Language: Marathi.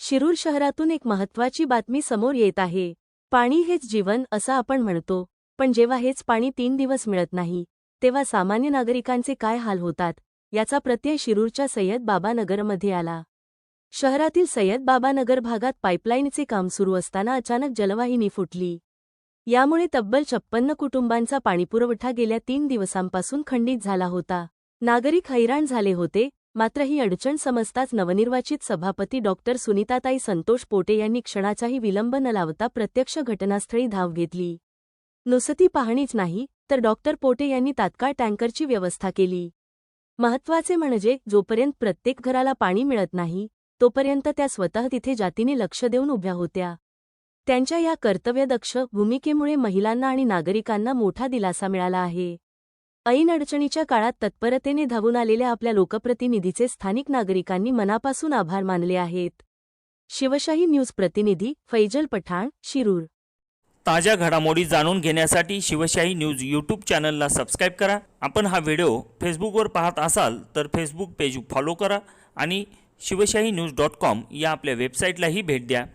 शिरूर शहरातून एक महत्त्वाची बातमी समोर येत आहे। पाणी हेच जीवन असं आपण म्हणतो, पण जेव्हा हेच पाणी 3 दिवस मिळत नाही, तेव्हा सामान्य नागरिकांचे काय हाल होतात, याचा प्रत्यय शिरूरच्या सय्यद बाबा नगरमध्ये आला। शहरातील सय्यद बाबा नगर भागात पाईपलाईनचे काम सुरू असताना अचानक जलवाहिनी फुटली। यामुळे तब्बल 56 कुटुंबांचा पाणीपुरवठा गेल्या 3 दिवसांपासून खंडित झाला होता। नागरिक हैराण झाले होते, मात्र ही अडचण समजताच नवनिर्वाचित सभापती डॉक्टर सुनीताताई संतोष पोटे यांनी क्षणाचाही विलंब न लावता प्रत्यक्ष घटनास्थळी धाव घेतली। नुसती पाहणीच नाही, तर डॉक्टर पोटे यांनी तात्काळ टँकरची व्यवस्था केली। महत्त्वाचे म्हणजे जोपर्यंत प्रत्येक घराला पाणी मिळत नाही, तोपर्यंत त्या स्वतः तिथे जातीने लक्ष देऊन उभ्या होत्या। त्यांच्या या कर्तव्यदक्ष भूमिकेमुळे महिलांना आणि नागरिकांना मोठा दिलासा मिळाला आहे। ऐन अडचणीच्या काळात तत्परतेने धावून आलेल्या आपल्या लोकप्रतिनिधीचे स्थानिक नागरिकांनी मनापासून आभार मानले आहेत। शिवशाही न्यूज प्रतिनिधी फैजल पठाण, शिरूर। ताज्या घडामोडी जाणून घेण्यासाठी शिवशाही न्यूज यूट्यूब चॅनलला सबस्क्राईब करा। आपण हा व्हिडिओ फेसबुकवर पाहत असाल तर फेसबुक पेज फॉलो करा आणि शिवशाही न्यूज.com या आपल्या वेबसाईटलाही भेट द्या।